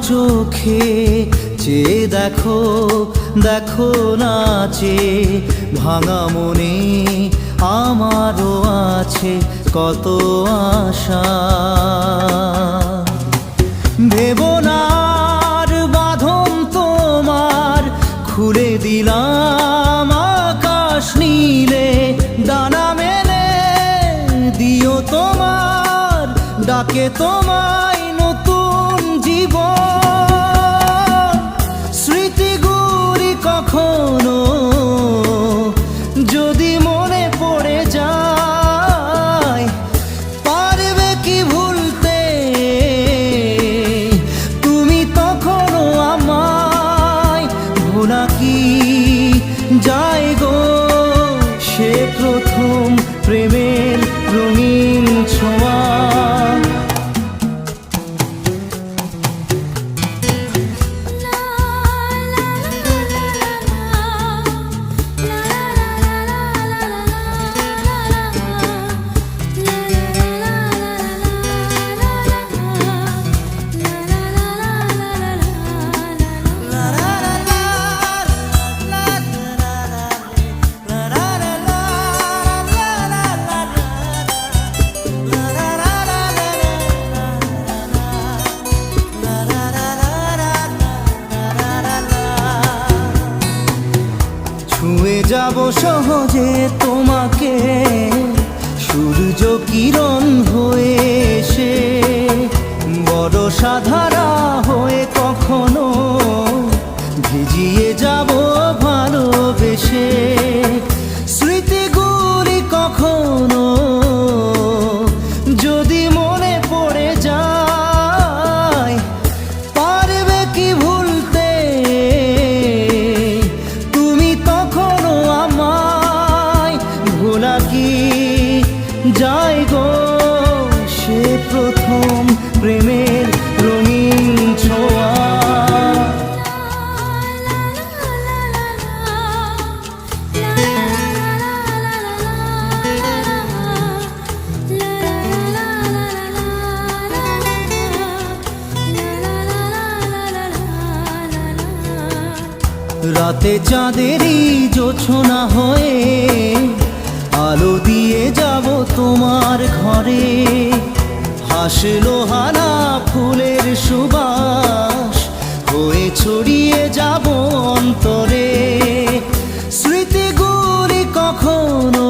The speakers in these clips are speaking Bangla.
চোখে চেয়ে দেখো, দেখো নাচে ভাঙা মনে আমারও আছে কত আশা। ভেবো না আর বাঁধন তোমার, খুলে দিলাম আকাশ নীলে, ডানা মেলে দিও তোমার ডাকে তোমায় নতুন জীবন। স্মৃতিগুলি কখনো যদি মনে পড়ে যায়, পারবে কি ভুলতে তুমি তখনও আমায়? ভোলা কি যায় গো সে প্রথম প্রেমের রঙিন ছোঁয়া। ছুঁয়ে যাব সহজে তোমাকে সূর্য কিরণ হয়ে এসে, বড় সাধারা হয়ে কখনো ভিজিয়ে যাব ভালোবেসে। স্মৃতিগুলি কখনো যদি মনে পড়ে যায়, পারবে কি ভুলতে তুমি তখনও আমায়? ভোলা কি যায় গো সে প্রথম প্রেমের রঙিন ছোঁয়া। রাতে চাঁদেরই জোছনা হয়ে আলো দিয়ে যাব তোমার ঘরে, হাসলো হানা ফুলের সুবাস হয়ে ছড়িয়ে যাব অন্তরে। স্মৃতিগুলি কখনো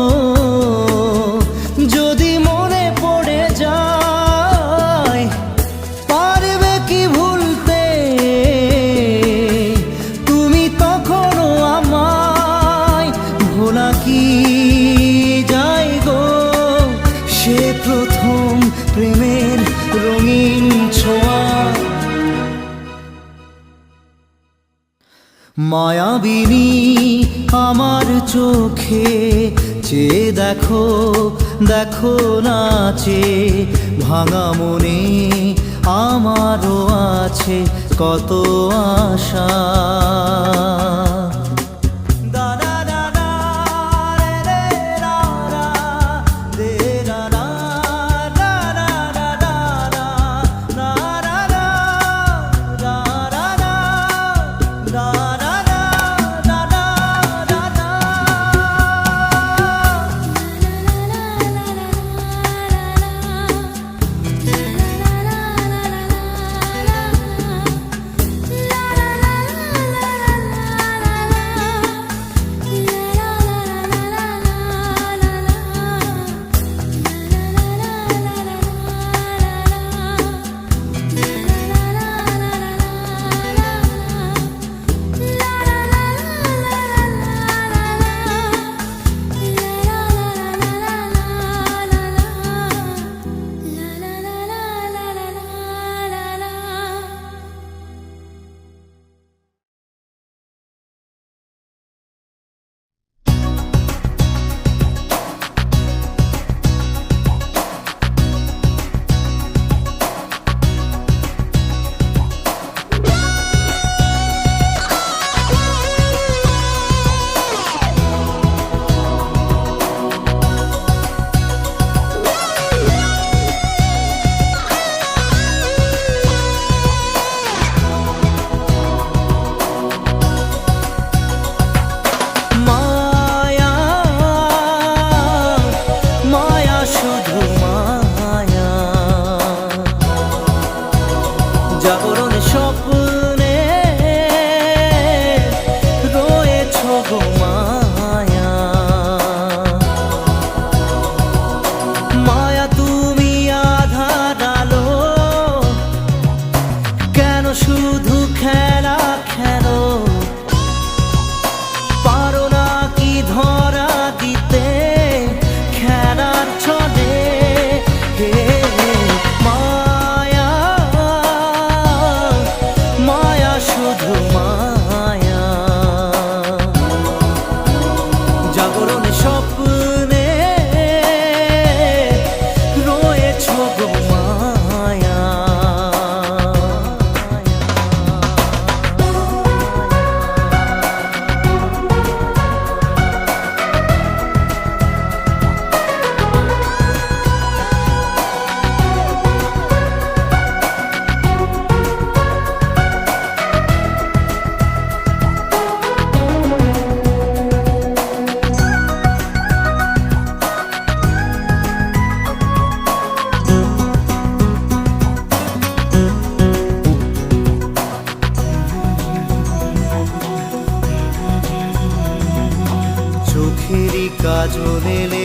যদি মনে পড়ে যায়, পারবে কি ভুলতে তুমি তখনও আমায়? ভোলা কি যায় গো সে প্রথম প্রেমের রঙিন ছোঁয়া। মায়াবিনী আমার চোখে চেয়ে দেখো, দেখো নাচে ভাঙা মনে আমারও আছে কত আশা।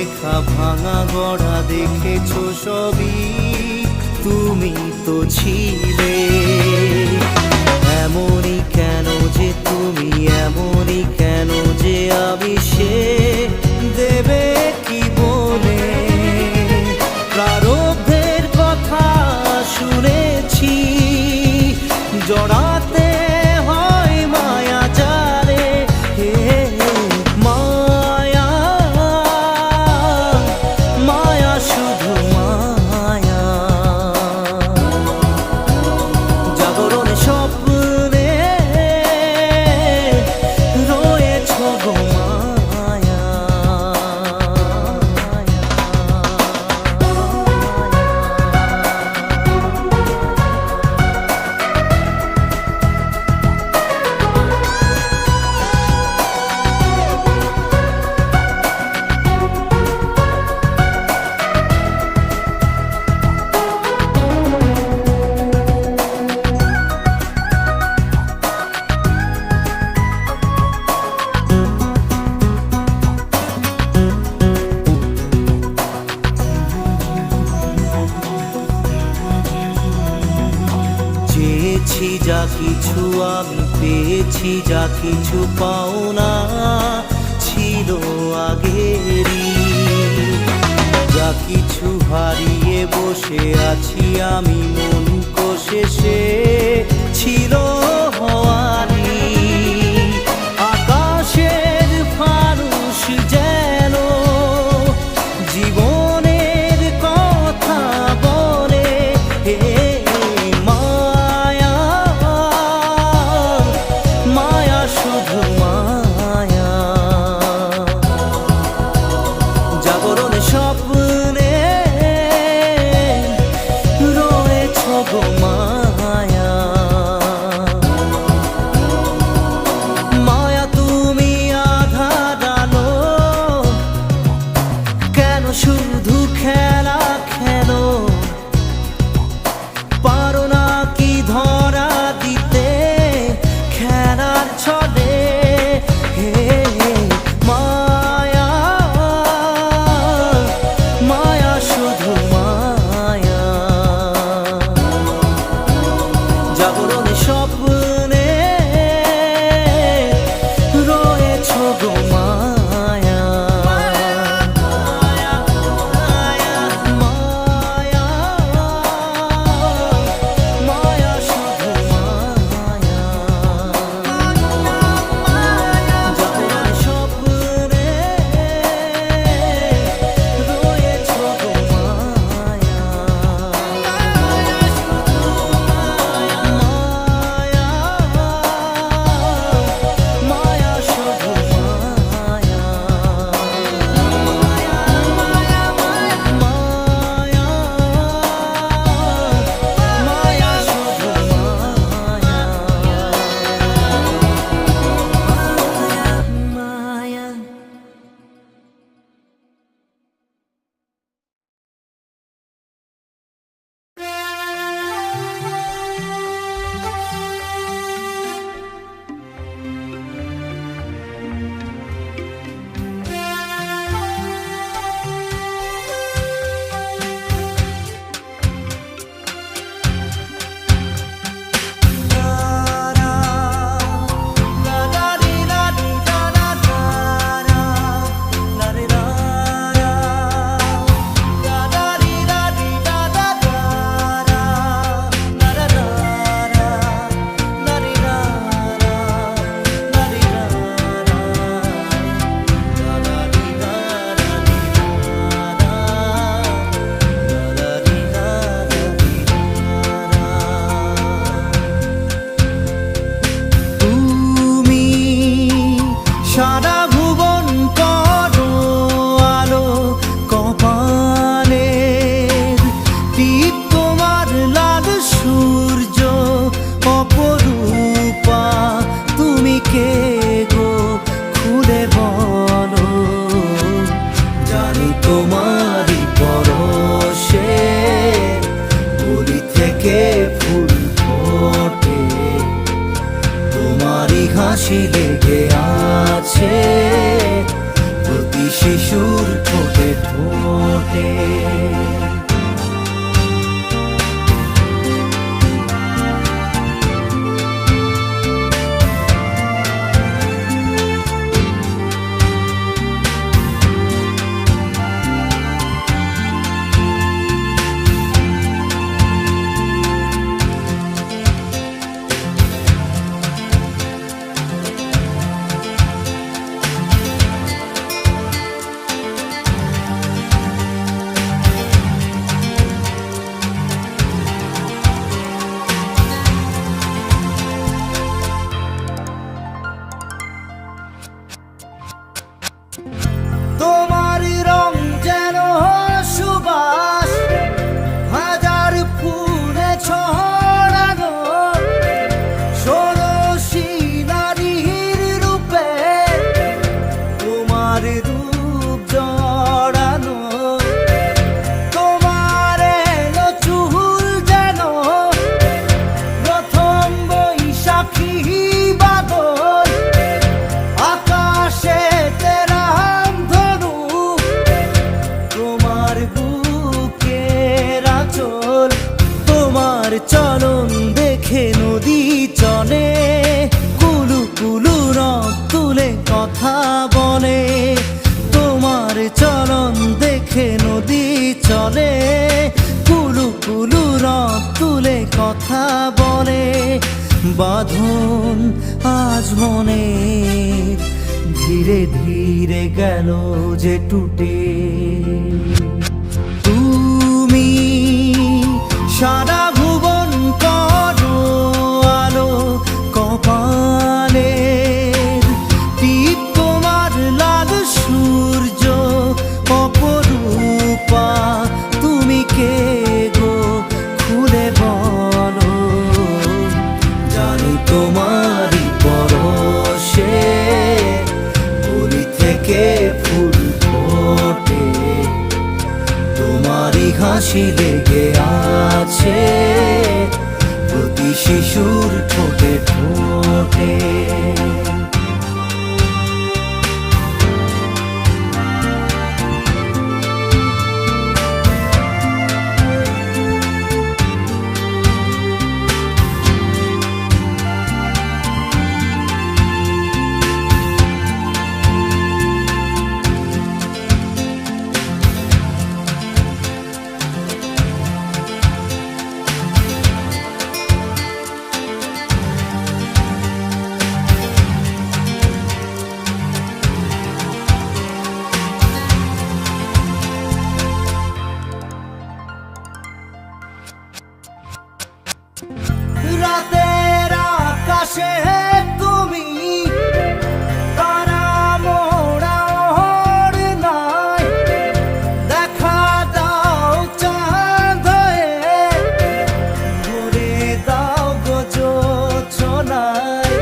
লেখা ভাঙা গড়া দেখেছো সবই তুমি তো ছিলে। এমনই কেন যে তুমি, এমনই কেন যে আমি, সে দেবে কি বলে। প্রারব্ধের কথা শুনেছি, জড়াতে হয় মায়া জালে। মায়া মায়া শুধু মায়া, জাগরণে স্বপ্নে রয়েছ গো মায়া। চেয়েছি যা কিছু আমি, পেয়েছি যা কিছু পাওনা ছিল আগেরই। যা কিছু হারিয়ে বসে আছি আমি মন কষে, সে ছিল হওয়ারই। আকাশের ফানুস যেন জীবনের কথা বলে। মায়া শুধু মায়া, জাগরণে স্বপ্নে রয়েছ গো মায়া। মায়া তুমি আঁধার আলো, কেন শুধু খেলা খেলো। পারো না কি ধরা দিতে খেলার ছলে। মায়া মায়া শুধু মায়া, জাগরণে স্বপ্নে রয়েছ গো মায়া। মায়া মায়া শুধু মায়া, জাগরণে স্বপ্নে রয়েছ গো মায়া। মায়া শুধু মায়া, মায়া শুধু মায়া। তুমি সারা ভুবন করো আলো, কপালের টিপ তোমার লাল সূর্য অপরূপা। তুমি কে গো খুলে বলো, জানি তোমারই পরশে গলি থেকে ফুল ফোটে। তোমারই হাসি লেগে আছে প্রতি শিশুর ঠোঁটে ঠোঁটে। তোমার রং যেন সুবাস হাজার ফুলে ছড়ানো, ষোড়শী নারীর রূপে তোমার রূপ জড়ানো। তোমার এলো চুল যেন প্রথম বৈশাখী বাদল, আকাশে চলন দেখে নদী চলে, কুলু কুলু রব তুলে কথা বলে। তোমার চলন দেখে নদী চলে, কুলু কুলু রব তুলে কথা বলে। বাঁধন আজ মনে ধীরে ধীরে গেল যে টুটে। তুমি সারা ভুবন করো আলো, কপালের টিপ তোমার লাল সূর্য অপরূপা। তুমি কে গো খুলে বলো, জানি তোমারই পরশে কলি থেকে ফুল ফোটে। তোমারই হাসি লেগে আছে প্রতি শিশুর ঠোঁটে ঠোঁটে। রাতের আকাশে তুমি তারা মোড়া নাই, দেখা দাও চাঁদ হয়ে ভরে দাও গো যোছনায়।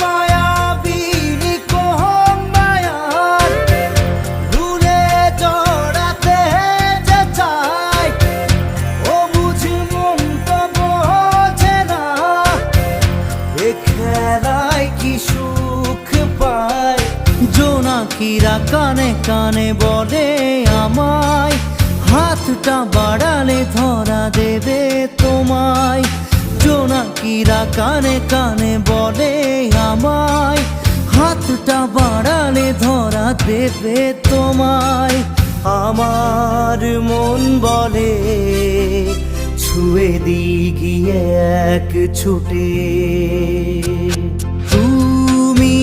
মায়াবিনী কোন মায়ার ভুলে জড়াতে যে চায়, ও বুঝি মন তো বোঝে না এ খেলায় কি সুখ পায়। জোনাকিরা কানে কানে বলে আমায়, হাতটা বাড়ালে ধরা দেবে তোমায়। জোনাকিরা কানে কানে বলে আমায়, হাতটা বাড়ালে ধরা দেবে তোমায়। আমার মন বলে ছুঁয়ে দিই গিয়ে এক ছুটে। তুমি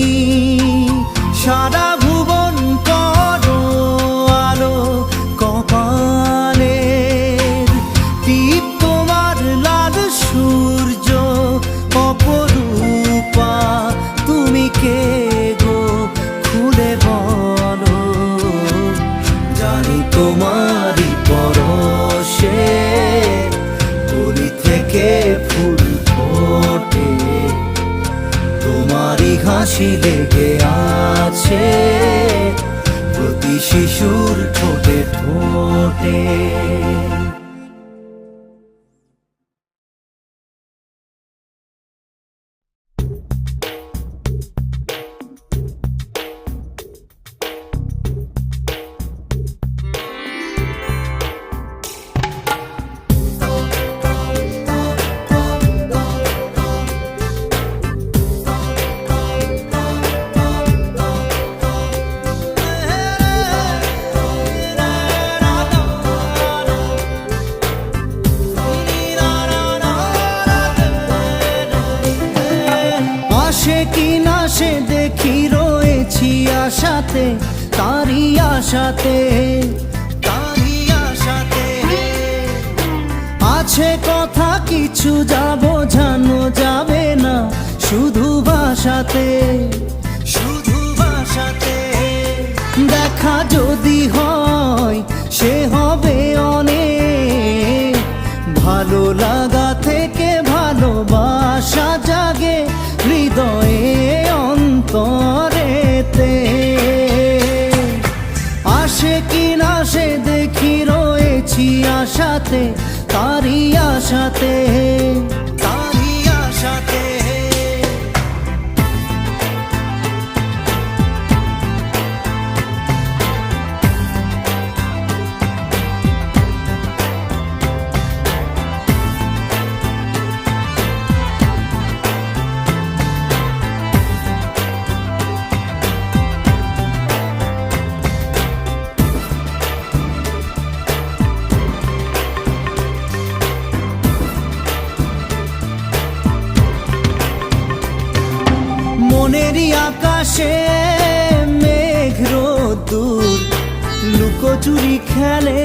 সারা ভুবন করো আলো, কপালের টিপ তোমার লাল সূর্য অপরূপা। তুমি কে গো খুলে বলো, জানি তোমারই পরশে কলি থেকে ফুল ফোটে। তোমারই হাসি লেগে আছে প্রতি শিশুর ঠোঁটে ঠোঁটে। আসে কি না সে দেখি রয়েছি আশাতে, তারই আশাতে, তারই আশাতে। আছে কথা কিছু যা বোঝানো যাবে না, শুধু ভাষাতে, শুধু ভাষাতে। দেখা যদি হয় সে হবে অনেক, ভালো লাগা থেকে ভালোবাসা জাগে হৃদয়ে অন্তরেতে। আসে কি না সে দেখি রয়েছি আশাতে, তারই আশাতে, তারই আশাতে। মনেরই আকাশে মেঘ রোদ্দুর লুকোচুরি খেলে,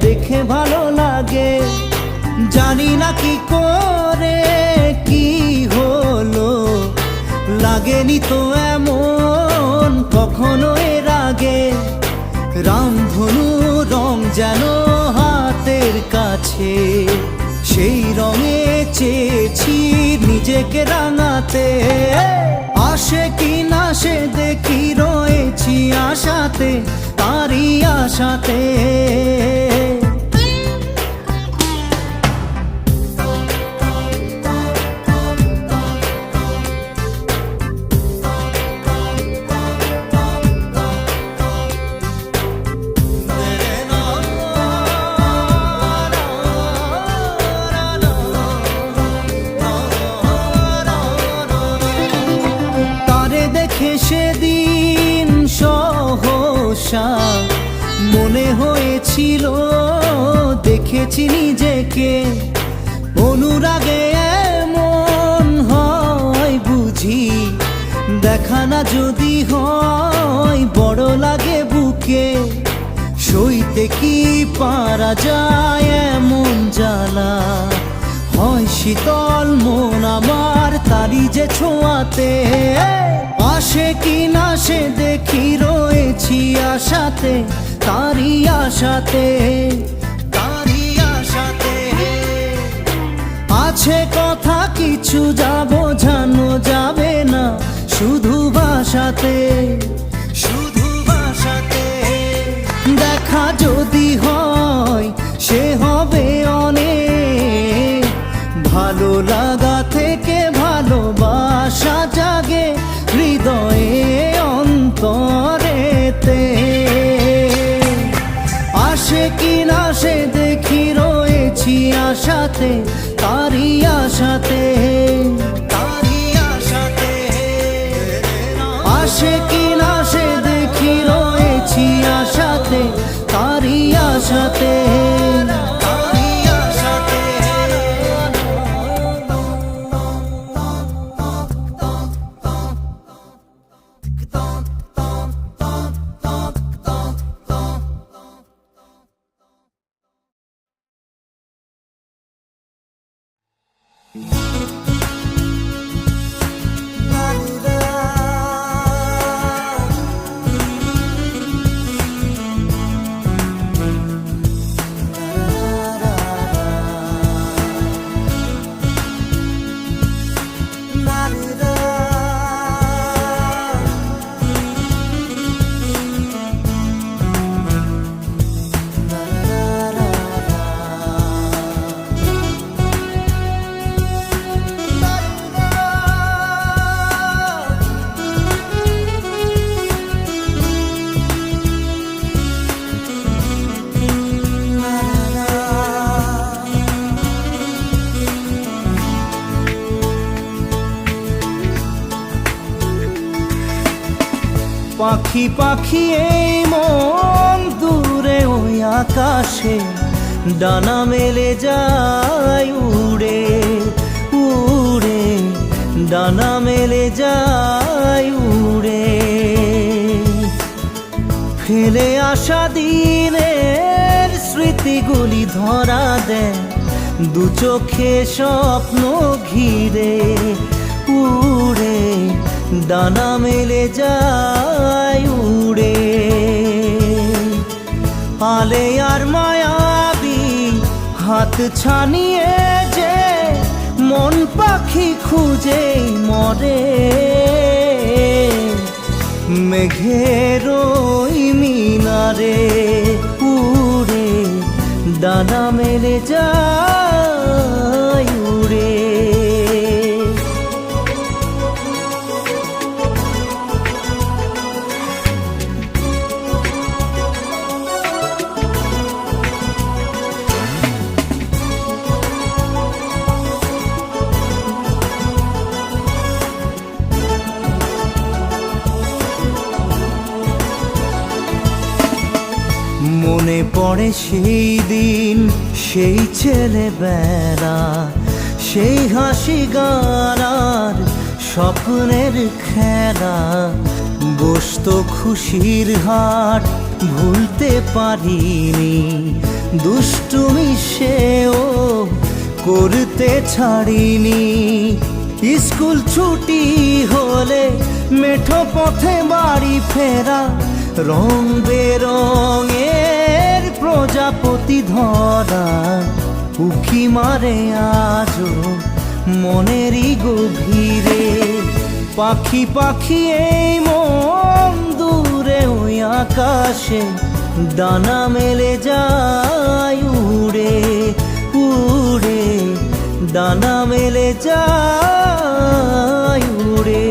দেখে ভালো লাগে। জানি না কি করে কি হলো, লাগেনি তো এমন কখনো এর আগে। রামধনু রং যেন হাতের কাছে, সেই রঙে চেয়েছি নিজেকে রাঙাতে। আসে কি না সে দেখি রয়েছি আশাতে, তারই আশাতে। সেদিন সহসা মনে হয়েছিল দেখেছি নিজেকে, অনুরাগে এমন হয় বুঝি। দেখা না যদি হয় বড় লাগে বুকে, সইতে কি পারা যায় এমন জ্বালা। হয় শীতল মন আমার তারি যে ছোঁয়াতে। আসে কি না সে দেখি রয়েছি আশাতে, তারই আশাতে, তারই আশাতে। আছে কথা কিছু যা বোঝানো যাবে না, শুধু ভাষাতে, শুধু ভাষাতে। দেখা যদি হয় সে হবে অনেক, ভালো লাগা থেকে ভালোবাসা জাগে হৃদয়ে অন্তরেতে। আসে কি না সে দেখি রয়েছি আশাতে, তারই আশাতে, তারই আশাতে। আসে কি না সে দেখি রয়েছি আশাতে, তারই আশাতে, তারই আশাতে। পাখি পাখি এই মন দূরে ওই আকাশে ডানা মেলে যায় উড়ে উড়ে, ডানা মেলে যায় উড়ে। ফেলে আসা দিনের স্মৃতিগুলি ধরা দেয় দু চোখে স্বপ্ন ঘিরে। উড়ে ডানা মেলে যায় উড়ে। আলে আর মায়াবী হাত ছানিয়ে যে মন পাখি খুঁজে মরে। মেঘের ওই মিনারে উড়ে ডানা মেলে যায় উড়ে। মনে পড়ে সেই দিন, সেই ছেলেবেলা, সেই হাসি গানার স্বপ্নের খেলা। বসতো খুশির হাট ভুলতে পারিনি, দুষ্টুমি সেও করতে ছাড়িনি। স্কুল ছুটি হলে মেঠো পথে বাড়ি ফেরা, রং বেরঙের প্রজাপতি ধরা। উকি মারে আজও মনেরই গভীরে। পাখি পাখি এই মন দূরে ওই আকাশে ডানা মেলে যায় উড়ে। উড়ে ডানা মেলে যায় উড়ে।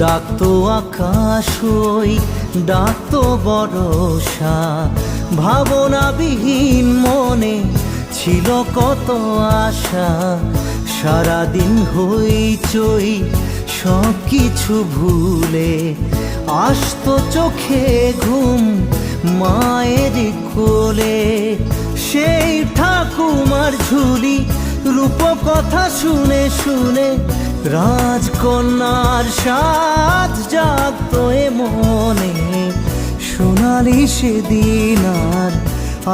ডাকতো আকাশ ওই ডাকতো বরষা, ভাবনাবিহীন মনে ছিল কত আশা। সারাদিন হইচই সব কিছু ভুলে আসতো চোখে ঘুম মায়ের কোলে। সেই ঠাকুমার ঝুলি রূপকথা শুনে শুনে রাজকন্যার সাজ জাগতো এ মনে। সোনালি সেদিন আর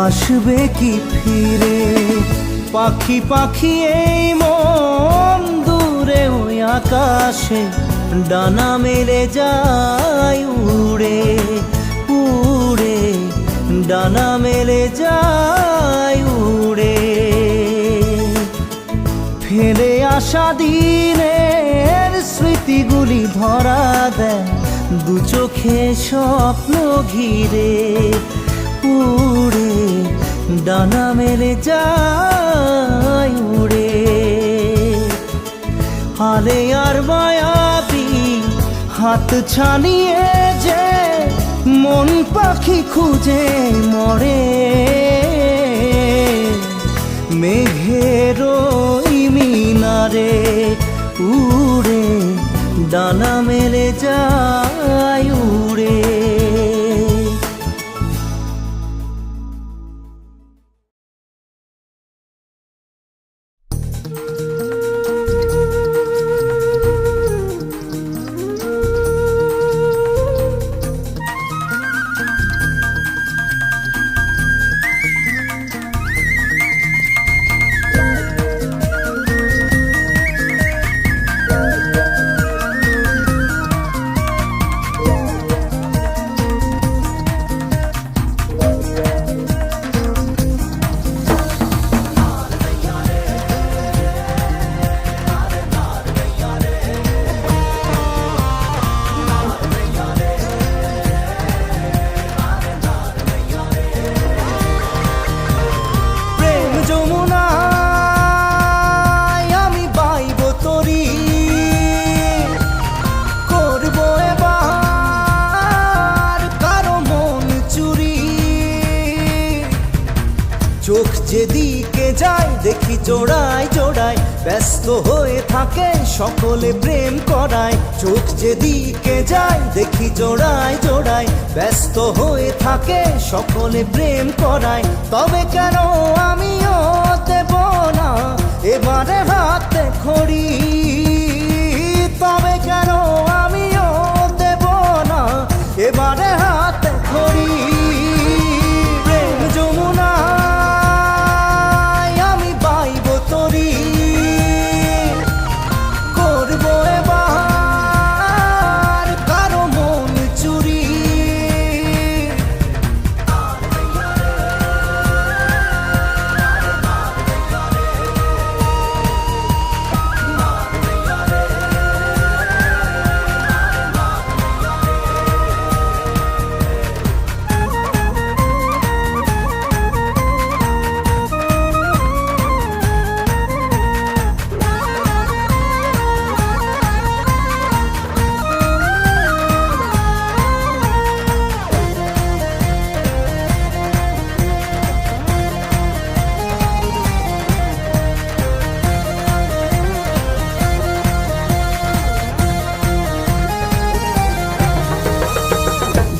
আসবে কি ফিরে? পাখি পাখি এই মন দূরে ওই আকাশে ডানা মেলে যায় উড়ে। উড়ে ডানা মেলে যায় উড়ে। ফেলে আসা দিনের স্মৃতিগুলি ধরা দেয় দু চোখে স্বপ্ন ঘিরে। উড়ে ডানা মেলে যায় উড়ে। আলে আর মায়াবী হাত ছানিয়ে যে মন পাখি খুঁজে মরে। মেঘের ওই মিনারে উড়ে ডানা মেলে যায় উড়ে। দেখি জোড়ায় জোড়ায় ব্যস্ত হয়ে থাকে সকলে প্রেম করায়। চোখ যেদিকে যায় দেখি জোড়ায় জোড়ায় ব্যস্ত হয়ে থাকে সকলে প্রেম করায়। তবে কেন আমিও দেব না এবারে হাতে খড়ি, তবে কেন আমিও দেব না এবারে হাতে খড়ি। প্রেম যমুনায় আমি বাইব তরি, করবো এবার কারো মন চুরি।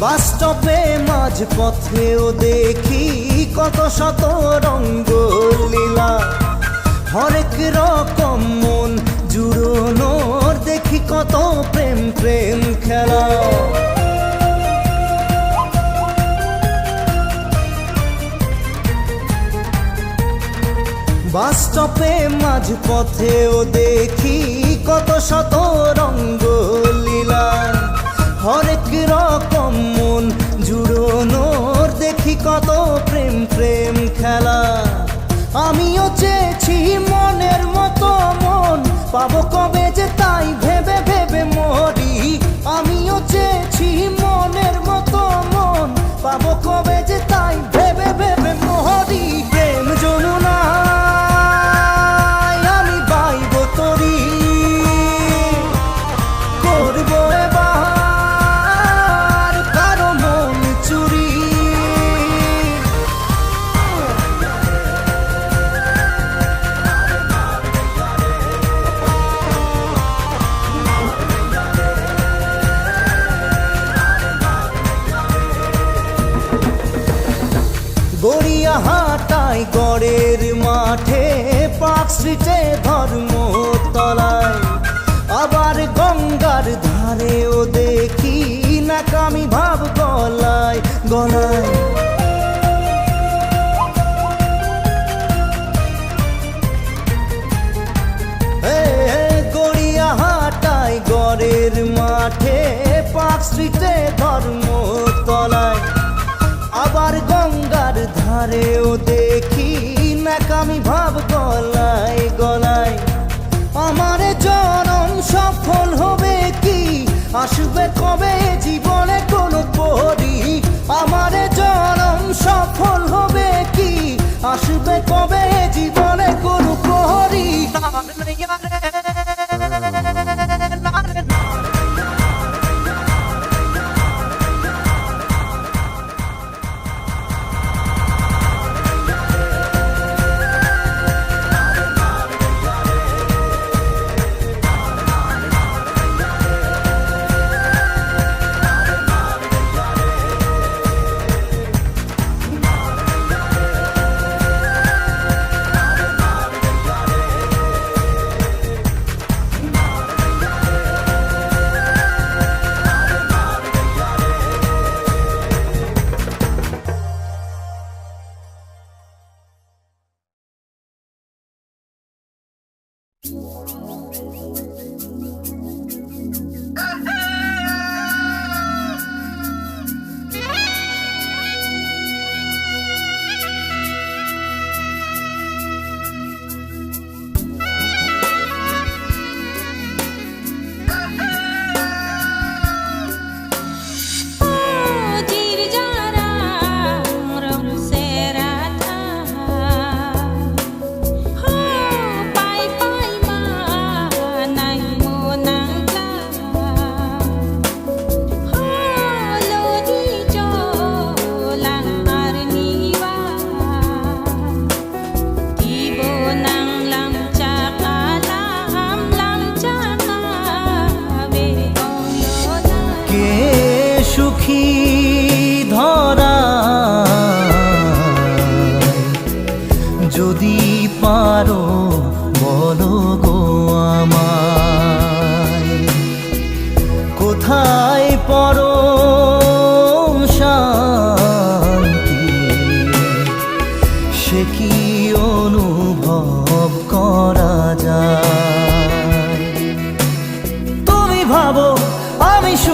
বাসস্টপে মাঝপথেও দেখি কত শত রঙ্গলীলা, হরেক রকম মন জুড়োনোর দেখি কত প্রেম প্রেম খেলা। বাসস্টপে মাঝপথেও দেখি কত শত রঙ্গলীলা, হরেক রকম মন জুড়োনোর দেখি কত প্রেম প্রেম খেলা। আমিও চেয়েছি মনের মতো মন, পাবো কবে যে তাই ভেবে ভেবে মরি। আমিও চেয়েছি মনের মতো মন, পাবো কবে যে তাই ভেবে ভেবে মরি। প্রেম যমুনায় আমি বাইব তরি, করবো এবার কারো মন চুরি। গড়িয়াহাটায় গড়ের মাঠে, পার্ক স্ট্রিটে ধর্মতলায়, আবার গঙ্গার ধারেও দেখি নাকামি ভাব গলায় গলায়। গড়িয়াহাটায় গড়ের মাঠে, পার্ক স্ট্রিটে ধর্মতলায়, আবার গঙ্গার ধারেও দেখি নাকামি ভাব গলায় গলায়। আমার জনম সফল হবে কি, আসবে কবে জীবনে কোনো পরি। আমার জনম সফল হবে কি, আসবে কবে জীবনে কোনো পরি।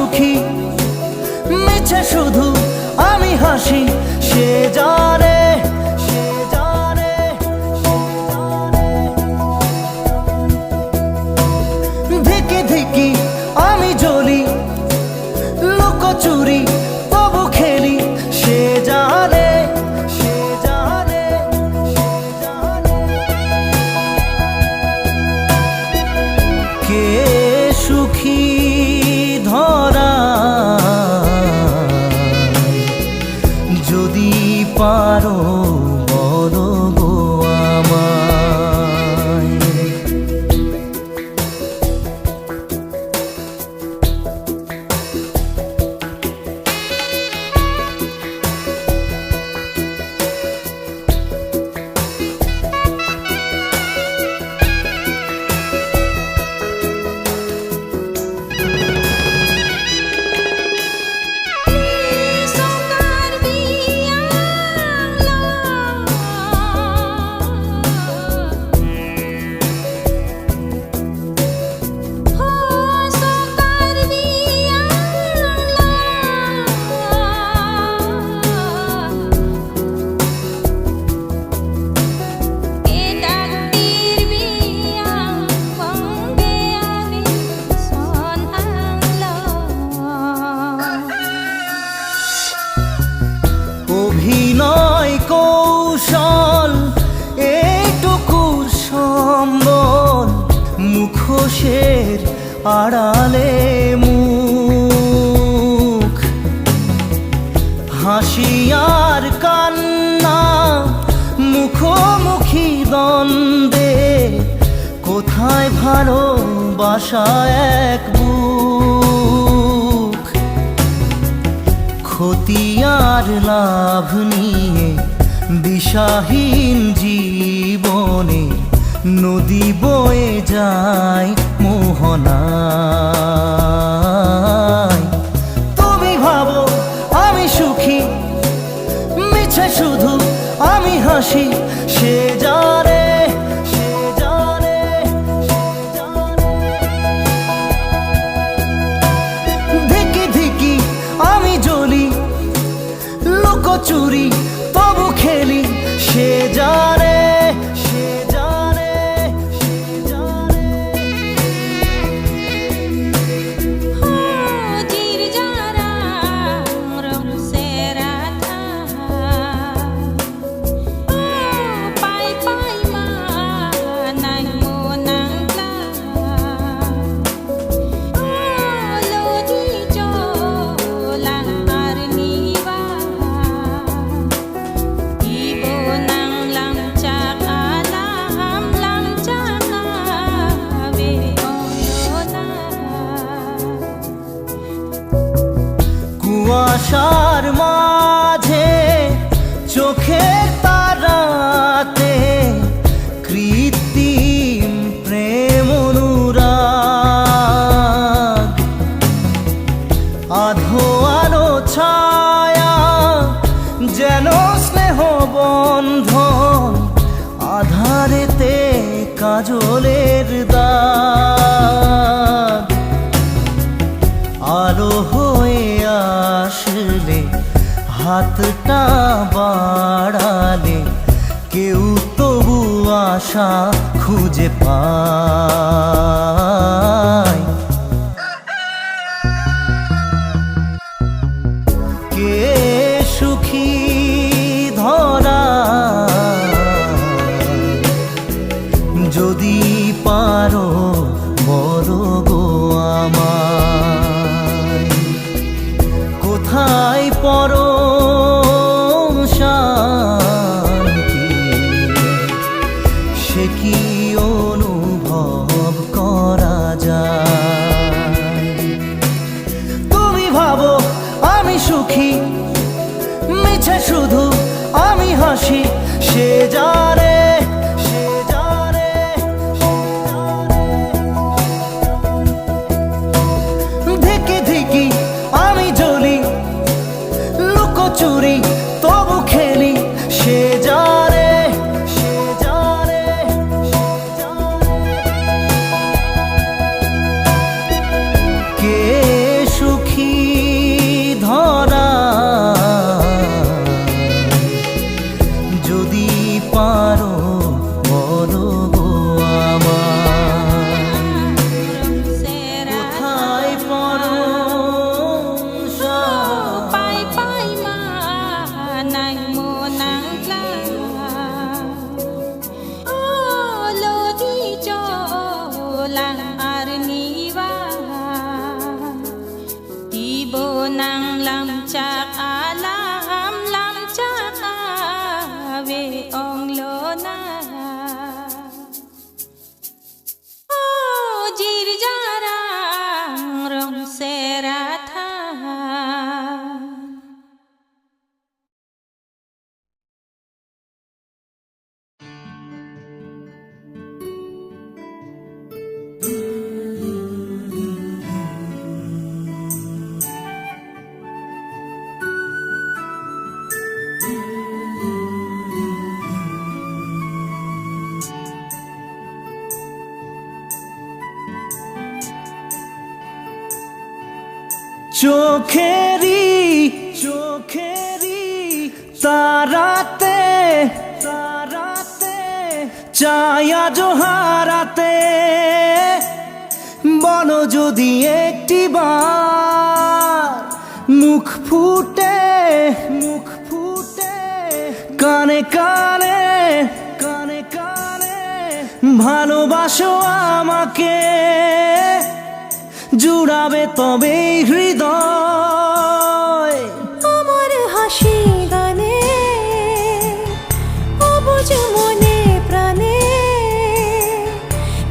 সুখী, মিছে শুধু আমি হাসি, সে জানে, সে জানে, সে জানে। ধিকি ধিকি আমি জ্বলি, লুকোচুরি তবু খেলি, সে জানে, সে জানে, সে জানে। কে সুখী ধরা যদি পারো বলো গো আমায়। অভিনয় কৌশল এইটুকু সম্বল, মুখোশের আড়ালে মুখ, হাসি আর কান্না মুখোমুখি দ্বন্দ্বে, কোথায় ভালোবাসা এক বুক। ক্ষতি আর লাভ নিয়ে দিশাহীন জীবনে নদী বয়ে যায় মোহনায়। তুমি ভাবো আমি সুখী, মিছে শুধু আমি হাসি, সে জানে, সে জানে, সে জানে। ধিকি ধিকি আমি জ্বলি, লুকোচুরি তবু খেলি, সে জানে, সে জানে, সে জানে। কুয়াশার মাঝে চোখের তারাতে কৃত্রিম প্রেম অনুরাগ, আধো আলো ছায়া যেন স্নেহ বন্ধন, আধারেতে কাজলের দাগ। আলো হয়ে আসলে হাতটা বাড়ালে, কেউ তবু আশা খুঁজে পায়। কে সুখী ধরা যদি পারো বলো গো আমায়। কোথায় পরম শান্তি, সে কি অনুভব ng lamchak alam lamchak ave ong lona o jir jarang rong seratha চোখেরি তারাতে ছায়া জোহারাতে বলো যদি একটিবার মুখ ফুটে কানে কানে ভালোবাসো আমাকে জুড়াবে তবে হৃদয় আমার হাসি গানে অবুঝ মনে প্রাণে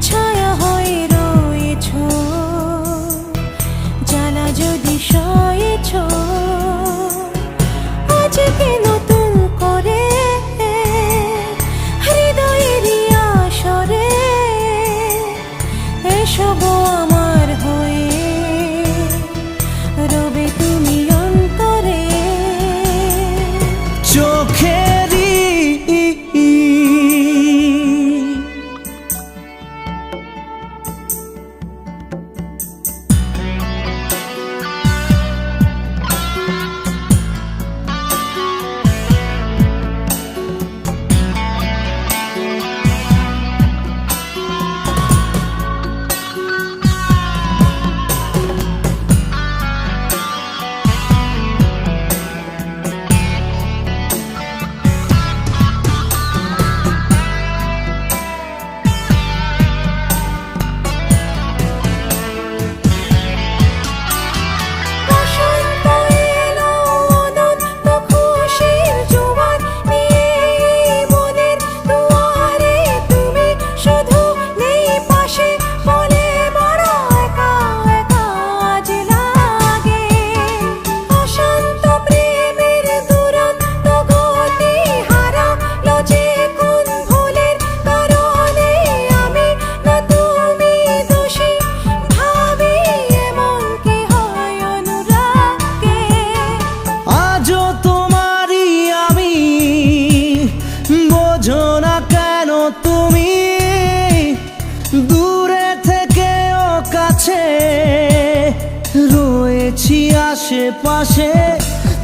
ছায়া হয়ে রয়েছ জ্বালা যদি সয়েছ আজকে নতুন করে হৃদয়ের আসরে এসব আমার হয়ে রবে তুমি অন্তরে চোখেরি বসন্ত এলো অনন্ত খুশির জোয়ার নিয়ে মনের দুয়ারে তুমি শুধু নেই পাশে বলে বড় একা একা আজ লাগে অশান্ত প্রেমের দুরন্ত গতি হারালো যে কোন ভুলের কারণে আমি না তুমি দোষী ভাবি এমন কি হয় অনুরাগে আজও তোমারই আমি বোঝো না কেন তুমি দূরে থেকেও কাছে রয়েছি আশেপাশে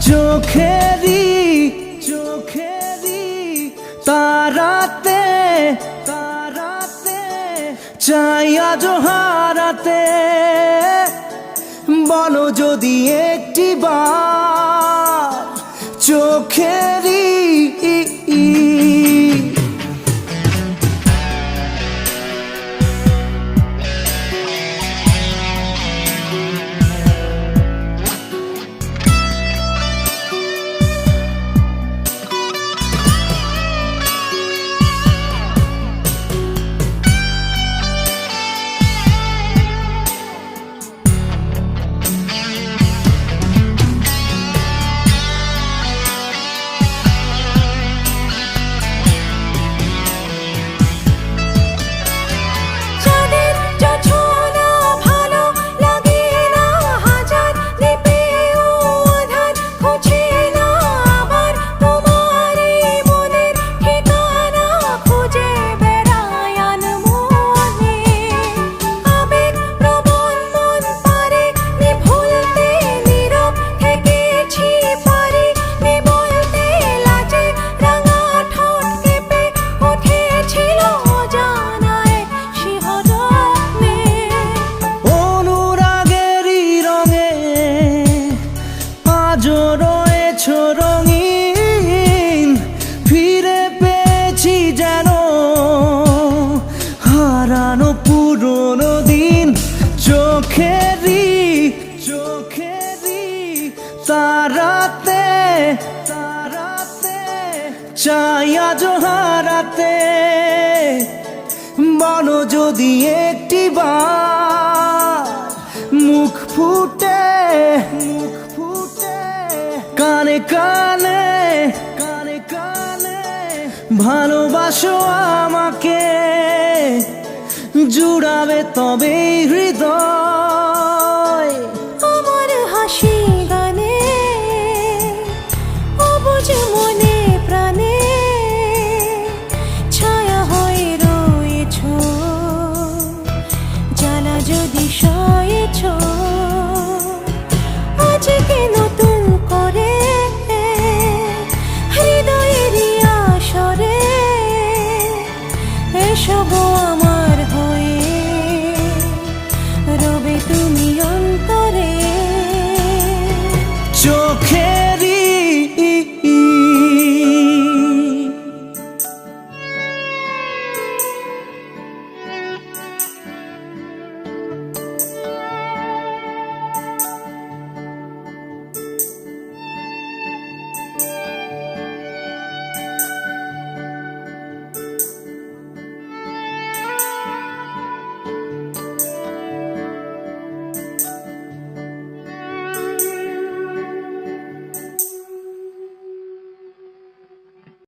চোখেরি তারাতে ছায়া জোহারাতে বলো যদি একটিবার চোখেরি রাতে বলো যদি একটি বার মুখ ফুটে কানে কানে কানে কানে ভালোবাসো আমাকে, জুড়াবে তবে হৃদয়। আমার হাসি গানে অবুঝ মনে প্রাণে ছায়া হয়ে রয়েছ, জ্বালা যদি সয়েছ আজকে নতুন করে হৃদয়ের আসরে এসব আমার হয়ে রবে তুমিও